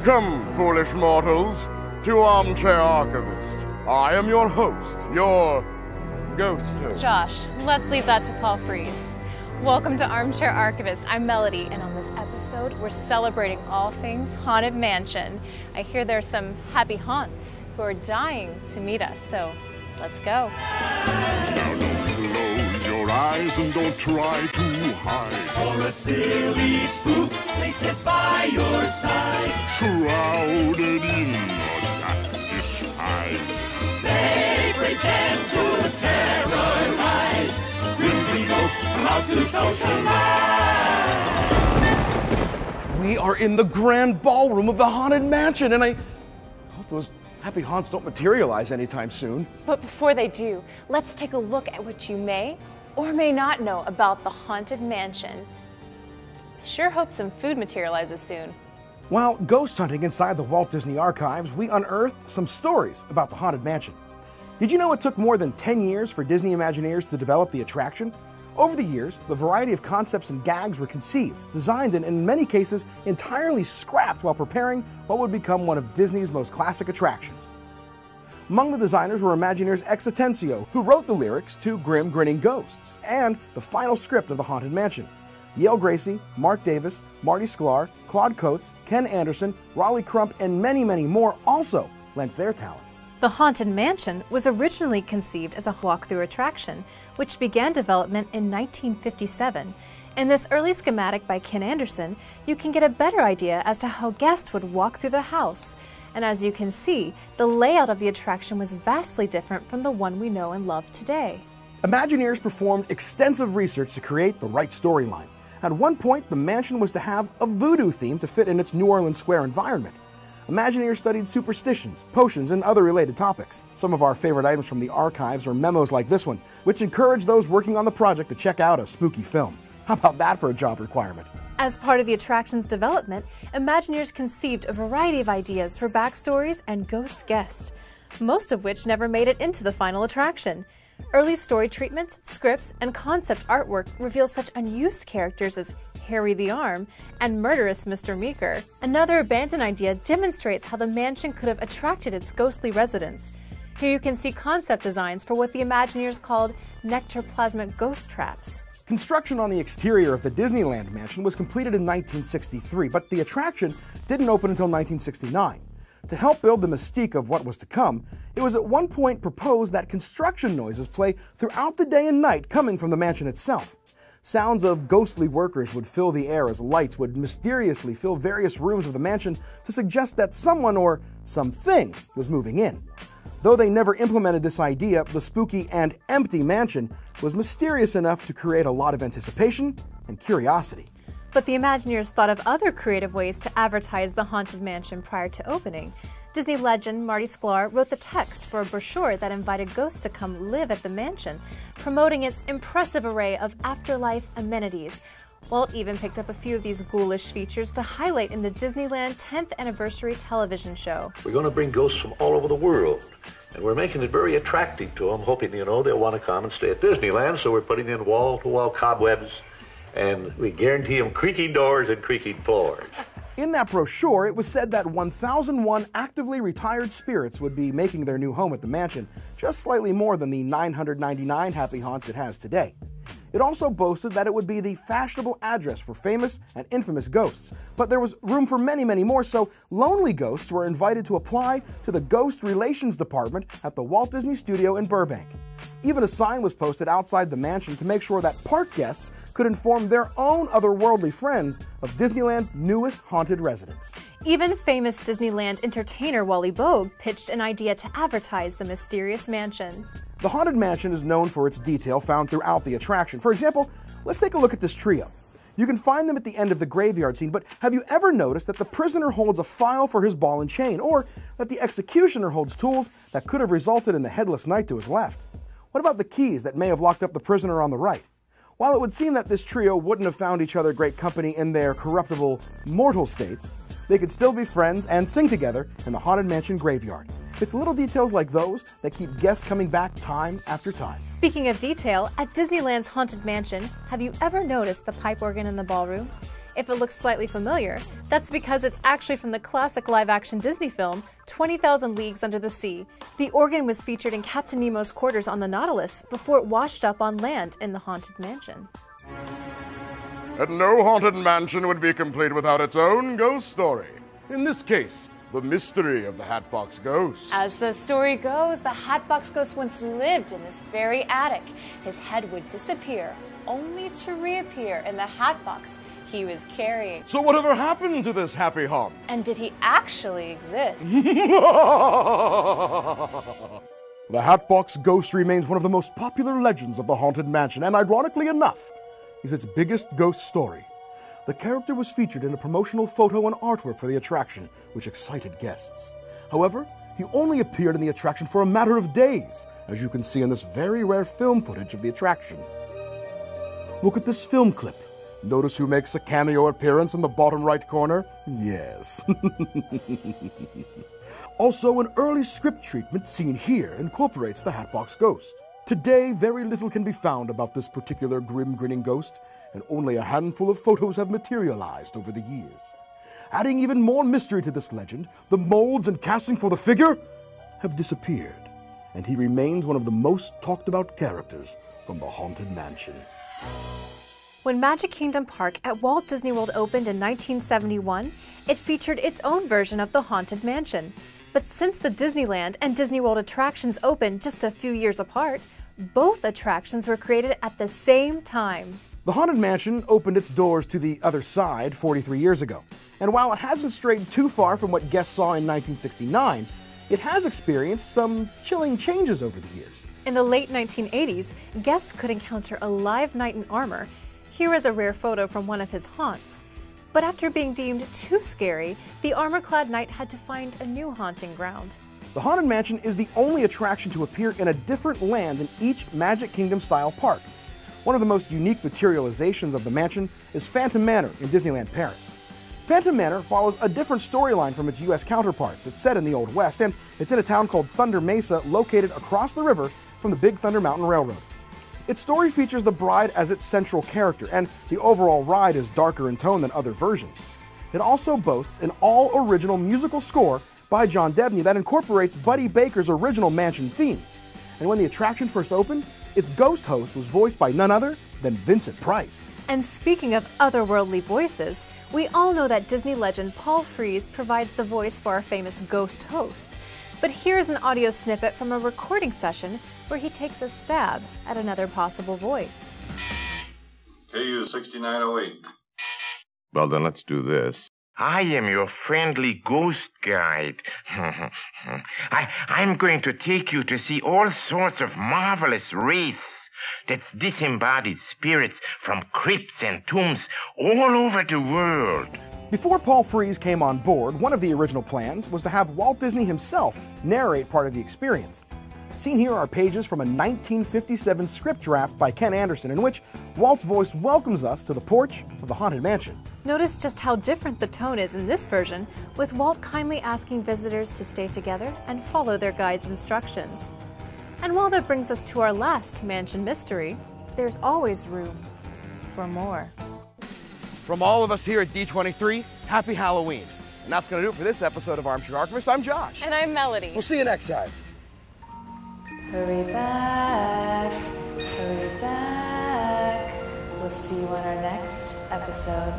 Welcome, foolish mortals, to Armchair Archivist. I am your host, your ghost host. Josh, let's leave that to Paul Frees. Welcome to Armchair Archivist. I'm Melody, and on this episode, we're celebrating all things Haunted Mansion. I hear there's some happy haunts who are dying to meet us, so let's go. Now don't close your eyes and don't try to hide. For a silly spook, place it by your side. Shrouded in a dark disguise. They pretend to terrorize. Grim ghosts come out to socialize. We are in the grand ballroom of the Haunted Mansion, and I hope those happy haunts don't materialize anytime soon. But before they do, let's take a look at what you may or may not know about the Haunted Mansion. I sure hope some food materializes soon. While ghost hunting inside the Walt Disney Archives, we unearthed some stories about the Haunted Mansion. Did you know it took more than 10 years for Disney Imagineers to develop the attraction? Over the years, the variety of concepts and gags were conceived, designed, and in many cases, entirely scrapped while preparing what would become one of Disney's most classic attractions. Among the designers were Imagineers ex Atencio, who wrote the lyrics to Grim Grinning Ghosts, and the final script of the Haunted Mansion. Yale Gracie, Mark Davis, Marty Sklar, Claude Coates, Ken Anderson, Raleigh Crump, and many, many more also lent their talents. The Haunted Mansion was originally conceived as a walkthrough attraction, which began development in 1957. In this early schematic by Ken Anderson, you can get a better idea as to how guests would walk through the house. And as you can see, the layout of the attraction was vastly different from the one we know and love today. Imagineers performed extensive research to create the right storyline. At one point, the mansion was to have a voodoo theme to fit in its New Orleans Square environment. Imagineers studied superstitions, potions, and other related topics. Some of our favorite items from the archives are memos like this one, which encourage those working on the project to check out a spooky film. How about that for a job requirement? As part of the attraction's development, Imagineers conceived a variety of ideas for backstories and ghost guests, most of which never made it into the final attraction. Early story treatments, scripts, and concept artwork reveal such unused characters as Harry the Arm and murderous Mr. Meeker. Another abandoned idea demonstrates how the mansion could have attracted its ghostly residents. Here you can see concept designs for what the Imagineers called nectoplasmic ghost traps. Construction on the exterior of the Disneyland mansion was completed in 1963, but the attraction didn't open until 1969. To help build the mystique of what was to come, it was at one point proposed that construction noises play throughout the day and night coming from the mansion itself. Sounds of ghostly workers would fill the air as lights would mysteriously fill various rooms of the mansion to suggest that someone or something was moving in. Though they never implemented this idea, the spooky and empty mansion was mysterious enough to create a lot of anticipation and curiosity. But the Imagineers thought of other creative ways to advertise the Haunted Mansion prior to opening. Disney legend Marty Sklar wrote the text for a brochure that invited ghosts to come live at the mansion, promoting its impressive array of afterlife amenities. Walt even picked up a few of these ghoulish features to highlight in the Disneyland 10th anniversary television show. We're going to bring ghosts from all over the world, and we're making it very attractive to them, hoping, they'll want to come and stay at Disneyland, so we're putting in wall-to-wall cobwebs, and we guarantee them creaking doors and creaking floors. In that brochure, it was said that 1,001 actively retired spirits would be making their new home at the mansion, just slightly more than the 999 happy haunts it has today. It also boasted that it would be the fashionable address for famous and infamous ghosts, but there was room for many, many more, so lonely ghosts were invited to apply to the Ghost Relations Department at the Walt Disney Studio in Burbank. Even a sign was posted outside the mansion to make sure that park guests could inform their own otherworldly friends of Disneyland's newest haunted residents. Even famous Disneyland entertainer Wally Bogue pitched an idea to advertise the mysterious mansion. The Haunted Mansion is known for its detail found throughout the attraction. For example, let's take a look at this trio. You can find them at the end of the graveyard scene, but have you ever noticed that the prisoner holds a file for his ball and chain, or that the executioner holds tools that could have resulted in the headless knight to his left? What about the keys that may have locked up the prisoner on the right? While it would seem that this trio wouldn't have found each other great company in their corruptible, mortal states, they could still be friends and sing together in the Haunted Mansion graveyard. It's little details like those that keep guests coming back time after time. Speaking of detail, at Disneyland's Haunted Mansion, have you ever noticed the pipe organ in the ballroom? If it looks slightly familiar, that's because it's actually from the classic live-action Disney film, 20,000 Leagues Under the Sea. The organ was featured in Captain Nemo's quarters on the Nautilus before it washed up on land in the Haunted Mansion. And no haunted mansion would be complete without its own ghost story. In this case, the mystery of the Hatbox Ghost. As the story goes, the Hatbox Ghost once lived in this very attic. His head would disappear, only to reappear in the hatbox he was carrying. So whatever happened to this happy haunt? And did he actually exist? The Hatbox Ghost remains one of the most popular legends of the Haunted Mansion, and ironically enough, is its biggest ghost story. The character was featured in a promotional photo and artwork for the attraction, which excited guests. However, he only appeared in the attraction for a matter of days, as you can see in this very rare film footage of the attraction. Look at this film clip. Notice who makes a cameo appearance in the bottom right corner? Yes. Also, an early script treatment seen here incorporates the Hatbox Ghost. Today, very little can be found about this particular grim grinning ghost, and only a handful of photos have materialized over the years. Adding even more mystery to this legend, the molds and casting for the figure have disappeared, and he remains one of the most talked about characters from the Haunted Mansion. When Magic Kingdom Park at Walt Disney World opened in 1971, it featured its own version of the Haunted Mansion. But since the Disneyland and Disney World attractions opened just a few years apart, both attractions were created at the same time. The Haunted Mansion opened its doors to the other side 43 years ago, and while it hasn't strayed too far from what guests saw in 1969, it has experienced some chilling changes over the years. In the late 1980s, guests could encounter a live knight in armor. Here is a rare photo from one of his haunts. But after being deemed too scary, the armor-clad knight had to find a new haunting ground. The Haunted Mansion is the only attraction to appear in a different land in each Magic Kingdom-style park. One of the most unique materializations of the mansion is Phantom Manor in Disneyland Paris. Phantom Manor follows a different storyline from its U.S. counterparts. It's set in the Old West, and it's in a town called Thunder Mesa, located across the river from the Big Thunder Mountain Railroad. Its story features the bride as its central character, and the overall ride is darker in tone than other versions. It also boasts an all-original musical score by John Debney that incorporates Buddy Baker's original mansion theme. And when the attraction first opened, its ghost host was voiced by none other than Vincent Price. And speaking of otherworldly voices, we all know that Disney legend Paul Frees provides the voice for our famous ghost host. But here's an audio snippet from a recording session where he takes a stab at another possible voice. KU 6908. Well, then let's do this. I am your friendly ghost guide. I'm going to take you to see all sorts of marvelous wraiths. That's disembodied spirits from crypts and tombs all over the world. Before Paul Frees came on board, one of the original plans was to have Walt Disney himself narrate part of the experience. Seen here are pages from a 1957 script draft by Ken Anderson in which Walt's voice welcomes us to the porch of the Haunted Mansion. Notice just how different the tone is in this version, with Walt kindly asking visitors to stay together and follow their guide's instructions. And while that brings us to our last mansion mystery, there's always room for more. From all of us here at D23, happy Halloween. And that's going to do it for this episode of Armchair Archivist. I'm Josh. And I'm Melody. We'll see you next time. Hurry back, hurry back. We'll see you on our next episode.